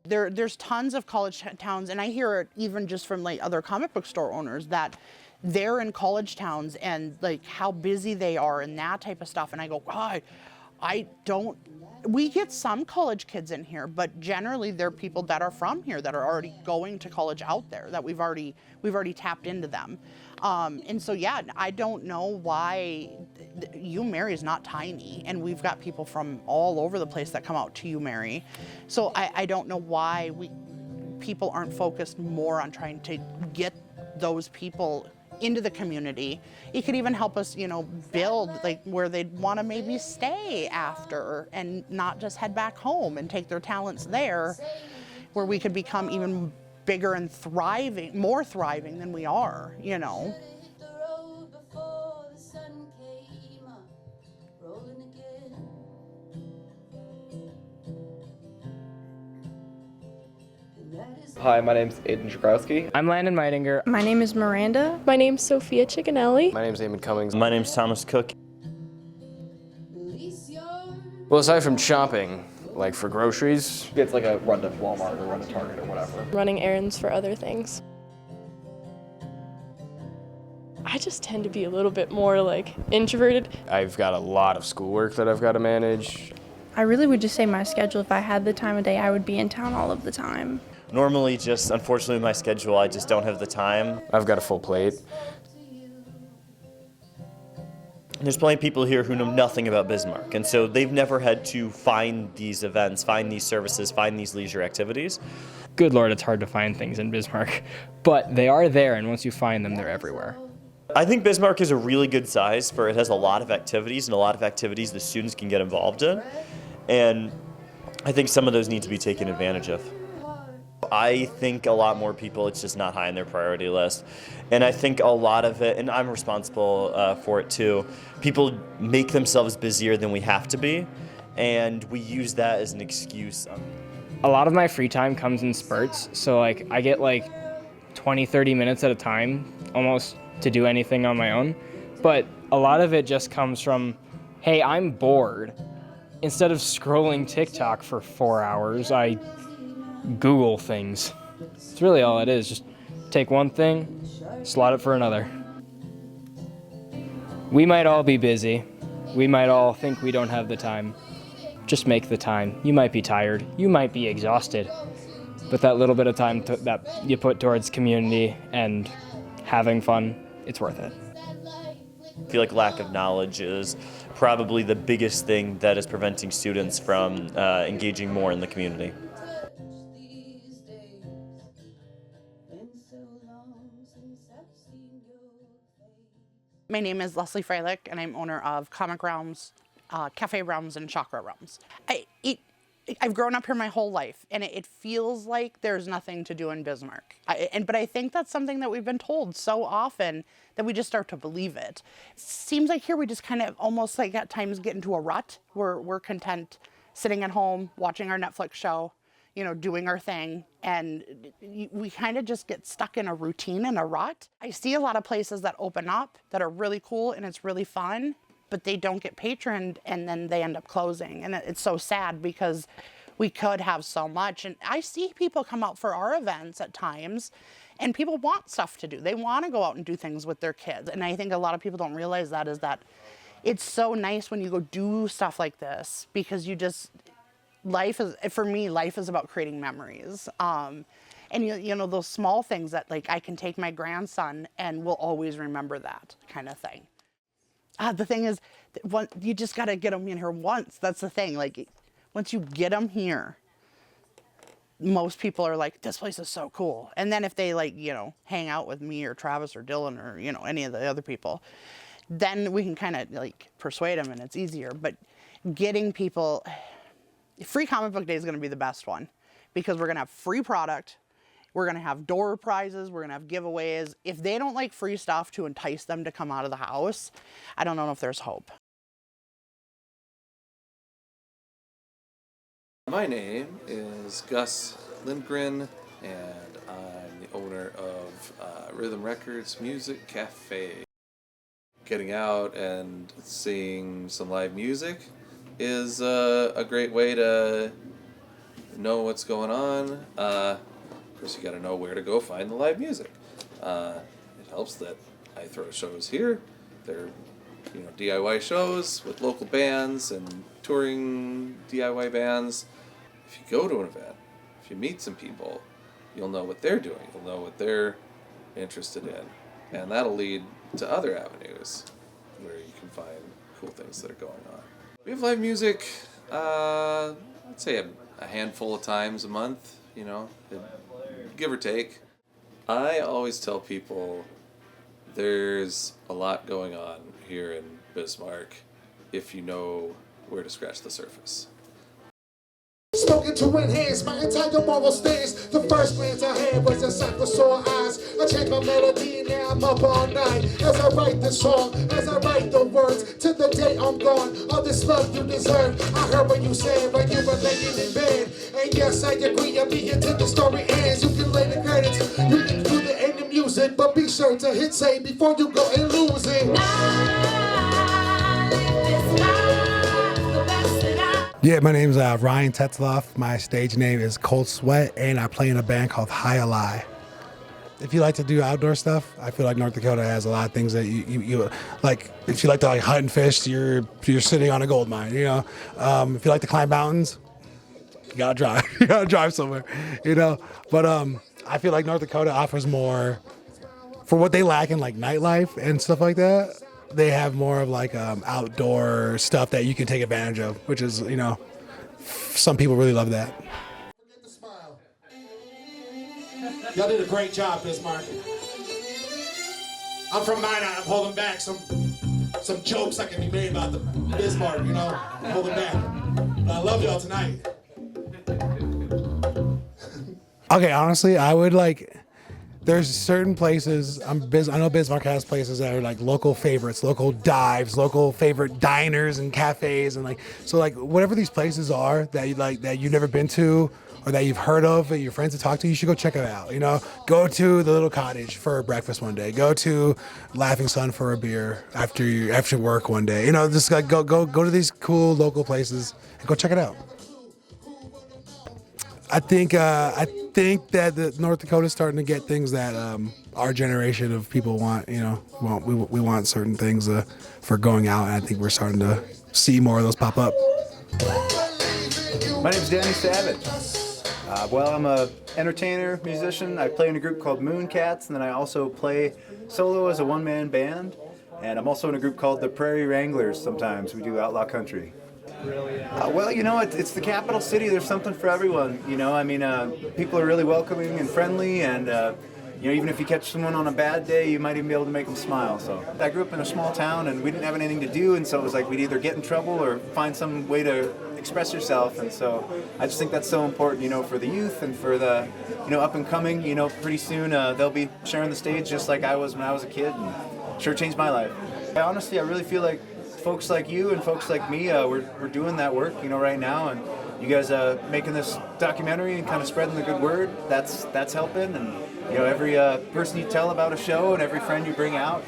There's tons of college towns, and I hear it even just from like other comic book store owners that they're in college towns and like how busy they are and that type of stuff. And I go, God, I don't. We get some college kids in here, but generally they're people that are from here that are already going to college out there that we've already tapped into them. And so yeah, I don't know why UMary is not tiny, and we've got people from all over the place that come out to UMary. So I don't know why people aren't focused more on trying to get those people into the community. It could even help us, build like where they'd want to maybe stay after and not just head back home and take their talents there, where we could become even bigger and more thriving than we are. Hi, my name's Aiden Jagrowski. I'm Landon Meidinger. My name is Miranda. My name's Sophia Chickenelli. My name's Eamon Cummings. My name's Thomas Cook. Well, aside from shopping, like for groceries, It's like a run to Walmart or run to Target or whatever. Running errands for other things. I just tend to be a little bit more introverted. I've got a lot of schoolwork that I've got to manage. I really would just say my schedule, if I had the time of day, I would be in town all of the time. Normally, unfortunately, my schedule, I just don't have the time. I've got a full plate. There's plenty of people here who know nothing about Bismarck, and so they've never had to find these events, find these services, find these leisure activities. Good Lord, it's hard to find things in Bismarck, but they are there, and once you find them, they're everywhere. I think Bismarck is a really good size for it has a lot of activities, and a lot of activities the students can get involved in, and I think some of those need to be taken advantage of. I think a lot more people, it's just not high on their priority list. And I think a lot of it, and I'm responsible for it too, people make themselves busier than we have to be, and we use that as an excuse. A lot of my free time comes in spurts, so I get 20, 30 minutes at a time almost to do anything on my own. But a lot of it just comes from, hey, I'm bored. Instead of scrolling TikTok for 4 hours, I Google things. It's really all it is. Just take one thing, slot it for another. We might all be busy. We might all think we don't have the time. Just make the time. You might be tired. You might be exhausted. But that little bit of time that you put towards community and having fun, it's worth it. I feel like lack of knowledge is probably the biggest thing that is preventing students from engaging more in the community. My name is Leslie Freilich, and I'm owner of Comic Realms, Cafe Realms, and Chakra Realms. I've grown up here my whole life, and it feels like there's nothing to do in Bismarck. But I think that's something that we've been told so often that we just start to believe it. Seems like here we just kind of almost at times get into a rut. We're content sitting at home, watching our Netflix show, doing our thing, and we kind of just get stuck in a routine and a rut. I see a lot of places that open up that are really cool and it's really fun, but they don't get patroned and then they end up closing. And it's so sad because we could have so much. And I see people come out for our events at times and people want stuff to do. They want to go out and do things with their kids. And I think a lot of people don't realize that is that it's so nice when you go do stuff like this because life is about creating memories. And those small things that I can take my grandson and we'll always remember that kind of thing. The thing is, you just got to get them in here once. That's the thing. Once you get them here, most people are like, this place is so cool. And then if they hang out with me or Travis or Dylan or, any of the other people, then we can kind of persuade them and it's easier. But getting people, Free Comic Book Day is going to be the best one because we're going to have free product. We're going to have door prizes. We're going to have giveaways. If they don't like free stuff to entice them to come out of the house, I don't know if there's hope. My name is Gus Lindgren, and I'm the owner of Rhythm Records Music Cafe. Getting out and seeing some live music is a great way to know what's going on, of course you got to know where to go find the live music. It helps that I throw shows here. They're DIY shows with local bands and touring DIY bands. If you go to an event, if you meet some people, you'll know what they're doing. You'll know what they're interested in. And that'll lead to other avenues where you can find cool things that are going on. We have live music, I'd say a handful of times a month, give or take. I always tell people there's a lot going on here in Bismarck if you know where to scratch the surface. Spoken to enhance my entire moral stance. The first glance I had was a sight for sore eyes. I changed my melody and now I'm up all night. As I write this song, as I write the words, to the day I'm gone, all this love you deserve. I heard what you said when you were laying in bed. And yes, I agree, I'll be here till the story ends. You can lay the credits, you can do the end of music, but be sure to hit save before you go and lose it. Yeah, my name's Ryan Tetzloff. My stage name is Cold Sweat, and I play in a band called High Ally. If you like to do outdoor stuff, I feel like North Dakota has a lot of things that you like. If you like to hunt and fish, you're sitting on a gold mine. If you like to climb mountains, you gotta drive. You gotta drive somewhere. But I feel like North Dakota offers more for what they lack in nightlife and stuff like that. They have more of outdoor stuff that you can take advantage of, which is, some people really love that. Forget the smile. Y'all did a great job, Bismarck. I'm from Minot. I'm holding back some jokes that can be made about the Bismarck, I'm holding back. But I love y'all tonight. Okay, honestly, I would there's certain places, I know Bismarck has places that are local favorites, local dives, local favorite diners and cafes, and whatever these places are that you've never been to or that you've heard of that your friends have talked to, you should go check it out. Go to the Little Cottage for breakfast one day. Go to Laughing Sun for a beer after work one day. Just go to these cool local places and go check it out. I think that the North Dakota is starting to get things that our generation of people want. We want certain things for going out, and I think we're starting to see more of those pop up. My name's Danny Savage. I'm a entertainer, musician. I play in a group called Mooncats, and then I also play solo as a one-man band. And I'm also in a group called the Prairie Wranglers. Sometimes we do outlaw country. It's the capital city. There's something for everyone. People are really welcoming and friendly, and even if you catch someone on a bad day, you might even be able to make them smile. So I grew up in a small town, and we didn't have anything to do, and so it was we'd either get in trouble or find some way to express yourself. And so I just think that's so important, for the youth and for the, up and coming. Pretty soon they'll be sharing the stage just like I was when I was a kid, and sure changed my life. Honestly, I really feel like folks like you and folks like me, we're doing that work, right now, and you guys making this documentary and kind of spreading the good word. That's helping, and every person you tell about a show and every friend you bring out,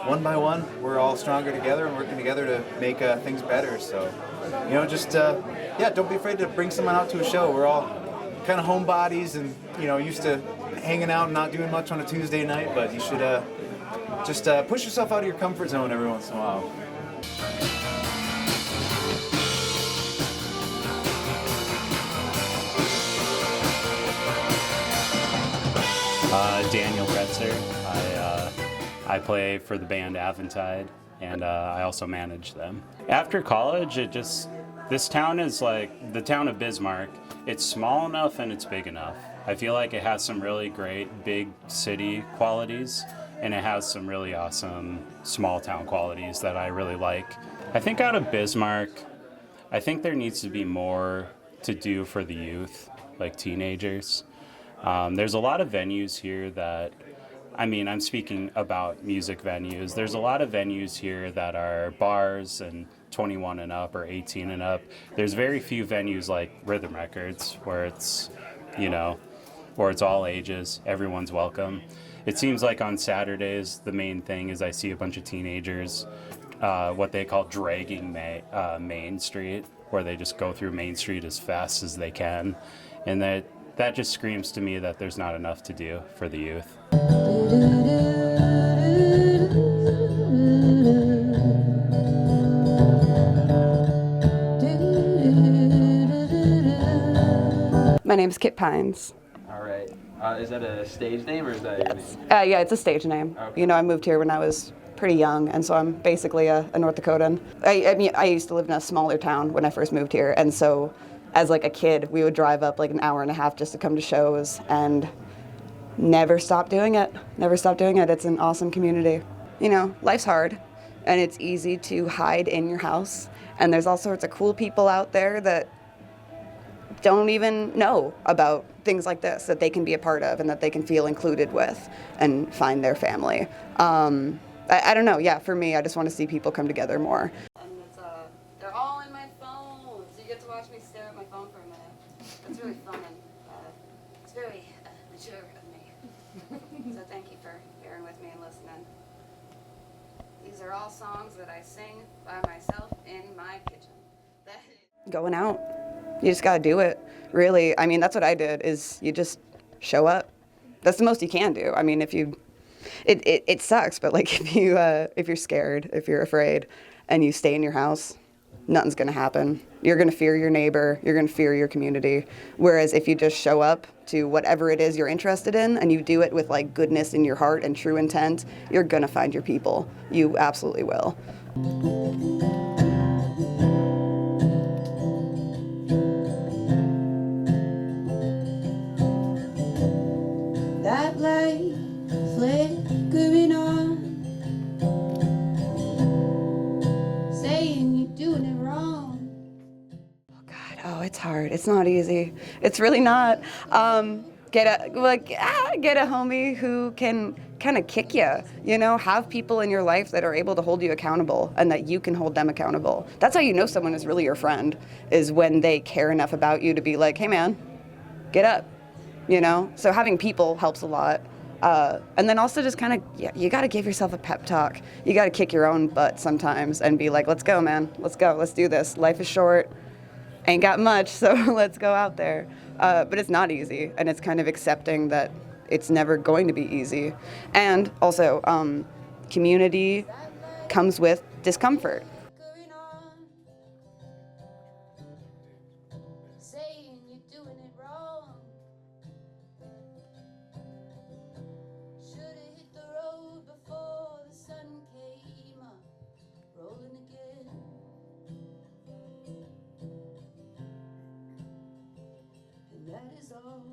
one by one, we're all stronger together and working together to make things better. So, don't be afraid to bring someone out to a show. We're all kind of homebodies and used to hanging out and not doing much on a Tuesday night, but you should just push yourself out of your comfort zone every once in a while. Daniel Retzer. I play for the band Aventide, and I also manage them. After college, this town is like the town of Bismarck. It's small enough and it's big enough. I feel like it has some really great big city qualities, and it has some really awesome small town qualities that I really like. I think out of Bismarck, I think there needs to be more to do for the youth, like teenagers. There's a lot of venues here that, I'm speaking about music venues. There's a lot of venues here that are bars and 21 and up or 18 and up. There's very few venues like Rhythm Records where it's, where it's all ages, everyone's welcome. It seems like on Saturdays, the main thing is I see a bunch of teenagers, what they call dragging Main Street, where they just go through Main Street as fast as they can. And that just screams to me that there's not enough to do for the youth. My name's Kit Pines. All right. Is that a stage name or is that your name? Yeah, it's a stage name. Okay. You know, I moved here when I was pretty young, and so I'm basically a North Dakotan. I mean, I used to live in a smaller town when I first moved here, and so as like a kid, we would drive up like an hour and a half just to come to shows, and never stop doing it. Never stop doing it. It's an awesome community. You know, life's hard, and it's easy to hide in your house, and there's all sorts of cool people out there that don't even know about things like this that they can be a part of and that they can feel included with and find their family. I don't know. Yeah, for me, I just want to see people come together more. And it's, they're all in my phone, so you get to watch me stare at my phone for a minute. It's really fun and it's very mature of me. So thank you for bearing with me and listening. These are all songs that I sing by myself in my kitchen. Going out. You just gotta do it, really. I mean, that's what I did, is you just show up. That's the most you can do. I mean, if you, it sucks, but like if you're scared, if you're afraid, and you stay in your house, nothing's gonna happen. You're gonna fear your neighbor, you're gonna fear your community. Whereas if you just show up to whatever it is you're interested in, and you do it with like goodness in your heart and true intent, you're gonna find your people. You absolutely will. That light flickering on, saying you're doing it wrong. Oh God, oh, it's hard. It's not easy. It's really not. Get a homie who can kind of kick you. You know, have people in your life that are able to hold you accountable and that you can hold them accountable. That's how you know someone is really your friend, is when they care enough about you to be like, hey man, get up. You know, so having people helps a lot. And then also just kind of, you got to give yourself a pep talk. You got to kick your own butt sometimes and be like, let's go, man. Let's go. Let's do this. Life is short. Ain't got much, so let's go out there. But it's not easy, and it's kind of accepting that it's never going to be easy. And also, community comes with discomfort. That is all.